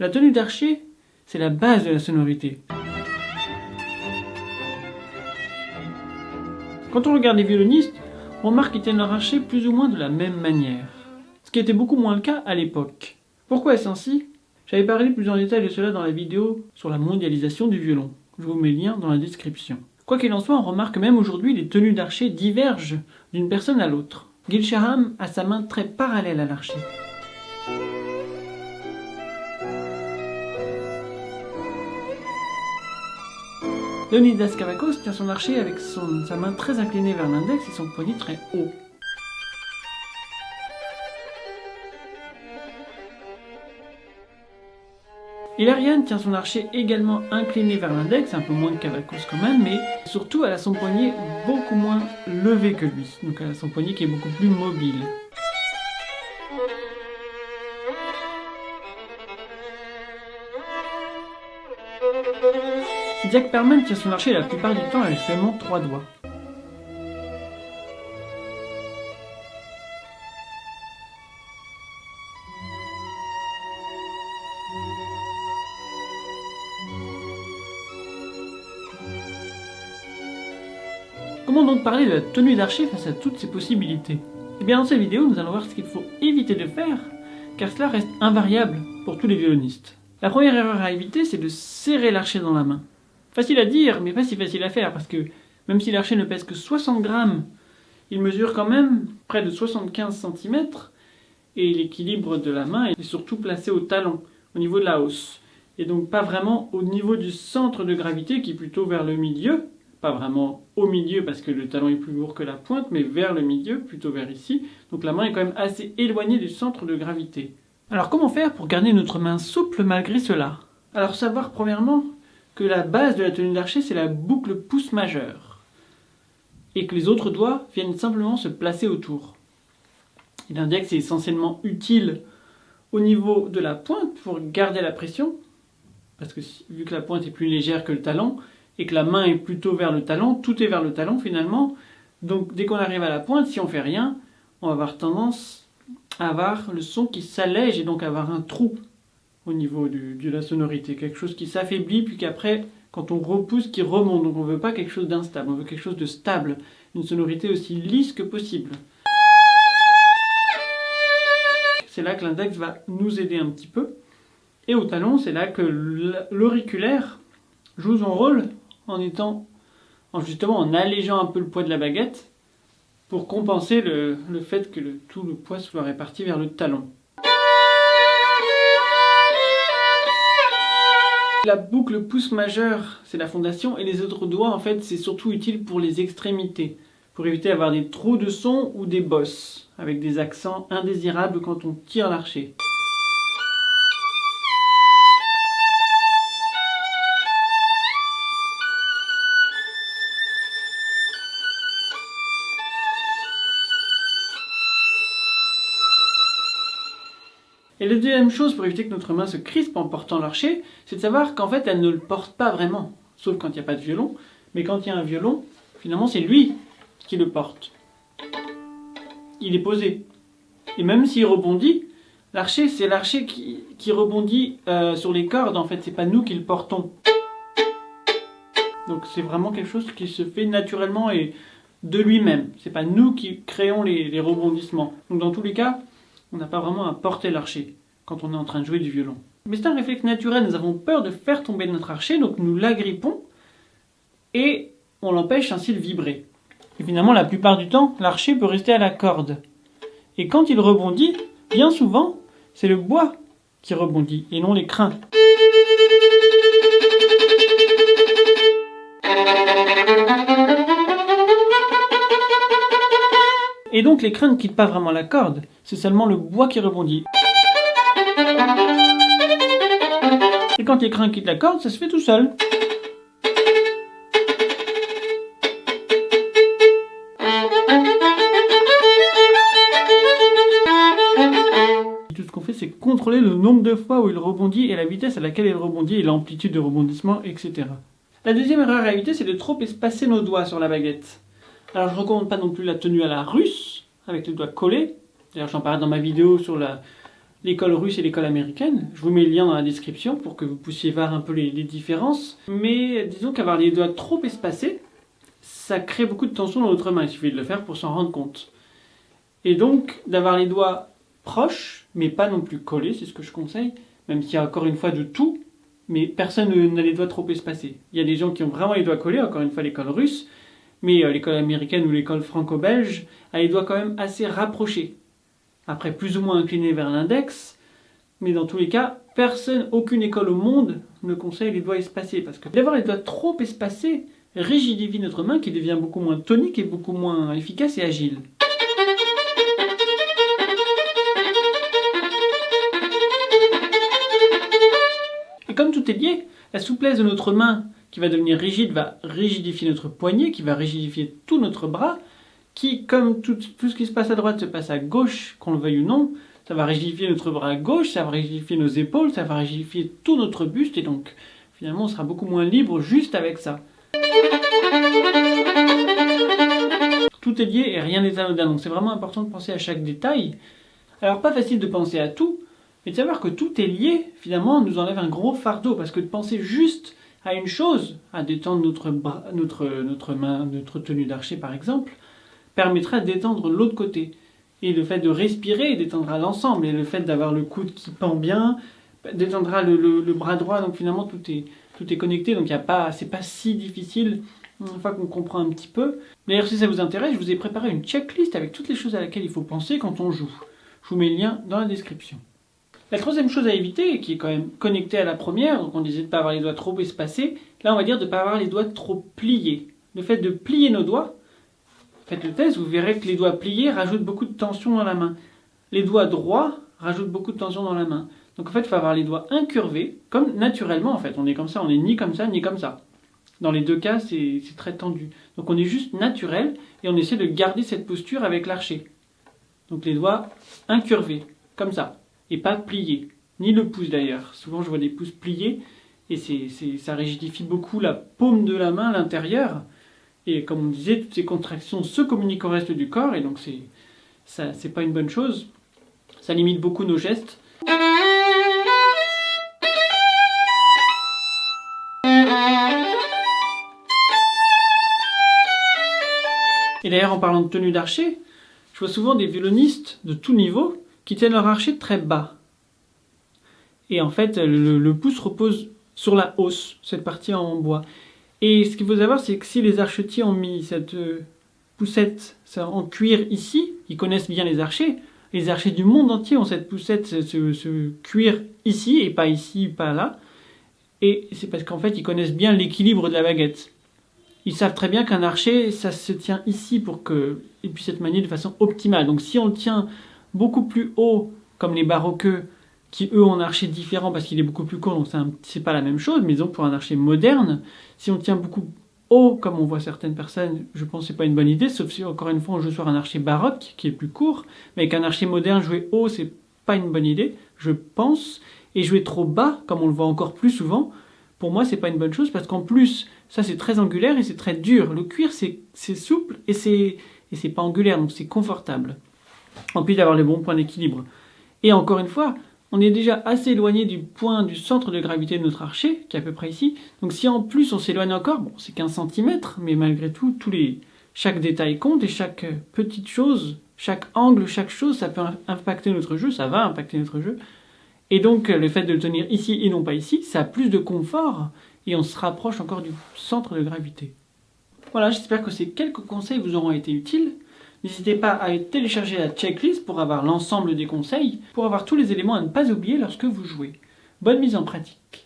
La tenue d'archer, c'est la base de la sonorité. Quand on regarde les violonistes, on remarque qu'ils tiennent leur archet plus ou moins de la même manière. Ce qui était beaucoup moins le cas à l'époque. Pourquoi est-ce ainsi? J'avais parlé plus en détail de cela dans la vidéo sur la mondialisation du violon. Je vous mets le lien dans la description. Quoi qu'il en soit, on remarque que même aujourd'hui, les tenues d'archer divergent d'une personne à l'autre. Gil Shaham a sa main très parallèle à l'archer. Leonidas Kavakos tient son archer avec sa main très inclinée vers l'index et son poignet très haut. Hilarion tient son archer également incliné vers l'index, un peu moins que Kavakos quand même, mais surtout elle a son poignet beaucoup moins levé que lui, donc elle a son poignet qui est beaucoup plus mobile. Jack Perman tient son archer la plupart du temps avec seulement 3 doigts. Comment donc parler de la tenue d'archer face à toutes ces possibilités? Eh bien dans cette vidéo, nous allons voir ce qu'il faut éviter de faire, car cela reste invariable pour tous les violonistes. La première erreur à éviter, c'est de serrer l'archer dans la main. Facile à dire, mais pas si facile à faire, parce que même si l'archer ne pèse que 60 grammes, il mesure quand même près de 75 cm, et l'équilibre de la main est surtout placé au talon, au niveau de la hausse, et donc pas vraiment au niveau du centre de gravité, qui est plutôt vers le milieu, pas vraiment au milieu parce que le talon est plus lourd que la pointe, mais vers le milieu, plutôt vers ici, donc la main est quand même assez éloignée du centre de gravité. Alors comment faire pour garder notre main souple malgré cela? Alors savoir premièrement que la base de la tenue d'archer c'est la boucle pouce majeur et que les autres doigts viennent simplement se placer autour. Il indique que c'est essentiellement utile au niveau de la pointe pour garder la pression, parce que vu que la pointe est plus légère que le talon et que la main est plutôt vers le talon, tout est vers le talon finalement, donc dès qu'on arrive à la pointe, si on fait rien, on va avoir tendance à avoir le son qui s'allège et donc avoir un trou au niveau de la sonorité, quelque chose qui s'affaiblit puis qu'après, quand on repousse, qui remonte. Donc on ne veut pas quelque chose d'instable, on veut quelque chose de stable, une sonorité aussi lisse que possible. C'est là que l'index va nous aider un petit peu. Et au talon, c'est là que l'auriculaire joue son rôle justement en allégeant un peu le poids de la baguette pour compenser le fait que tout le poids soit réparti vers le talon. La boucle pouce majeur, c'est la fondation, et les autres doigts, en fait, c'est surtout utile pour les extrémités, pour éviter d'avoir des trous de son ou des bosses, avec des accents indésirables quand on tire l'archer. Et la deuxième chose pour éviter que notre main se crispe en portant l'archer, c'est de savoir qu'en fait elle ne le porte pas vraiment, sauf quand il n'y a pas de violon, mais quand il y a un violon, finalement c'est lui qui le porte. Il est posé. Et même s'il rebondit, l'archer c'est l'archer qui rebondit sur les cordes, en fait c'est pas nous qui le portons. Donc c'est vraiment quelque chose qui se fait naturellement et de lui-même, c'est pas nous qui créons les rebondissements. Donc dans tous les cas, on n'a pas vraiment à porter l'archer quand on est en train de jouer du violon. Mais c'est un réflexe naturel, nous avons peur de faire tomber notre archer, donc nous l'agrippons et on l'empêche ainsi de vibrer. Et finalement, la plupart du temps, l'archer peut rester à la corde. Et quand il rebondit, bien souvent, c'est le bois qui rebondit et non les crins. Et donc les crins ne quittent pas vraiment la corde, c'est seulement le bois qui rebondit. Et quand les crins quittent la corde, ça se fait tout seul. Tout ce qu'on fait, c'est contrôler le nombre de fois où il rebondit et la vitesse à laquelle il rebondit et l'amplitude de rebondissement, etc. La deuxième erreur à éviter, c'est de trop espacer nos doigts sur la baguette. Alors je ne recommande pas non plus la tenue à la russe, avec les doigts collés. D'ailleurs j'en parlais dans ma vidéo sur l'école russe et l'école américaine. Je vous mets le lien dans la description pour que vous puissiez voir un peu les différences. Mais disons qu'avoir les doigts trop espacés, ça crée beaucoup de tension dans notre main. Il suffit de le faire pour s'en rendre compte. Et donc, d'avoir les doigts proches, mais pas non plus collés, c'est ce que je conseille, même s'il y a encore une fois de tout, mais personne n'a les doigts trop espacés. Il y a des gens qui ont vraiment les doigts collés, encore une fois l'école russe, mais l'école américaine ou l'école franco-belge a les doigts quand même assez rapprochés. Après, plus ou moins inclinés vers l'index, mais dans tous les cas, aucune école au monde ne conseille les doigts espacés, parce que d'avoir les doigts trop espacés rigidifie notre main qui devient beaucoup moins tonique et beaucoup moins efficace et agile. Et comme tout est lié, la souplesse de notre main qui va devenir rigide va rigidifier notre poignet, qui va rigidifier tout notre bras, qui, comme tout ce qui se passe à droite se passe à gauche, qu'on le veuille ou non, ça va rigidifier notre bras gauche, ça va rigidifier nos épaules, ça va rigidifier tout notre buste, et donc finalement on sera beaucoup moins libre juste avec ça. Tout est lié et rien n'est anodin, donc c'est vraiment important de penser à chaque détail. Alors pas facile de penser à tout, mais de savoir que tout est lié, finalement, nous enlève un gros fardeau, parce que de penser juste à une chose, à détendre notre main, notre tenue d'archer par exemple, permettra de détendre l'autre côté. Et le fait de respirer détendra l'ensemble, et le fait d'avoir le coude qui pend bien détendra le bras droit, donc finalement tout est connecté, donc c'est pas si difficile une fois qu'on comprend un petit peu. D'ailleurs, si ça vous intéresse, je vous ai préparé une checklist avec toutes les choses à laquelle il faut penser quand on joue. Je vous mets le lien dans la description. La troisième chose à éviter, qui est quand même connectée à la première, donc on disait de ne pas avoir les doigts trop espacés, là on va dire de ne pas avoir les doigts trop pliés. Le fait de plier nos doigts, faites le test, vous verrez que les doigts pliés rajoutent beaucoup de tension dans la main. Les doigts droits rajoutent beaucoup de tension dans la main. Donc en fait, il faut avoir les doigts incurvés, comme naturellement en fait. On est comme ça, on n'est ni comme ça, ni comme ça. Dans les deux cas, c'est très tendu. Donc on est juste naturel, et on essaie de garder cette posture avec l'archer. Donc les doigts incurvés, comme ça. Et pas pliés, ni le pouce d'ailleurs. Souvent je vois des pouces pliés et ça rigidifie beaucoup la paume de la main à l'intérieur. Et comme on disait, toutes ces contractions se communiquent au reste du corps et donc c'est pas une bonne chose. Ça limite beaucoup nos gestes. Et d'ailleurs en parlant de tenue d'archer, je vois souvent des violonistes de tout niveau qui tiennent leur archet très bas. Et en fait, le pouce repose sur la hausse, cette partie en bois. Et ce qu'il faut savoir, c'est que si les archetiers ont mis cette poussette en cuir ici, ils connaissent bien les archers du monde entier ont cette poussette, ce cuir ici, et pas ici, pas là. Et c'est parce qu'en fait, ils connaissent bien l'équilibre de la baguette. Ils savent très bien qu'un archer, ça se tient ici pour qu'il puisse être manié de façon optimale. Donc si on le tient beaucoup plus haut, comme les baroqueux, qui eux ont un archer différent parce qu'il est beaucoup plus court, donc c'est pas la même chose, mais donc pour un archer moderne, si on tient beaucoup haut, comme on voit certaines personnes, je pense que c'est pas une bonne idée, sauf si encore une fois on joue sur un archer baroque, qui est plus court, mais avec un archer moderne, jouer haut, c'est pas une bonne idée, je pense, et jouer trop bas, comme on le voit encore plus souvent, pour moi c'est pas une bonne chose, parce qu'en plus, ça c'est très angulaire et c'est très dur. Le cuir c'est souple et c'est pas angulaire, donc c'est confortable. En plus d'avoir les bons points d'équilibre. Et encore une fois, on est déjà assez éloigné du centre de gravité de notre archer, qui est à peu près ici. Donc si en plus on s'éloigne encore, bon c'est 15 cm, mais malgré tout, chaque détail compte et chaque petite chose, chaque angle, chaque chose, ça peut impacter notre jeu, ça va impacter notre jeu. Et donc le fait de le tenir ici et non pas ici, ça a plus de confort et on se rapproche encore du centre de gravité. Voilà, j'espère que ces quelques conseils vous auront été utiles. N'hésitez pas à télécharger la checklist pour avoir l'ensemble des conseils, pour avoir tous les éléments à ne pas oublier lorsque vous jouez. Bonne mise en pratique.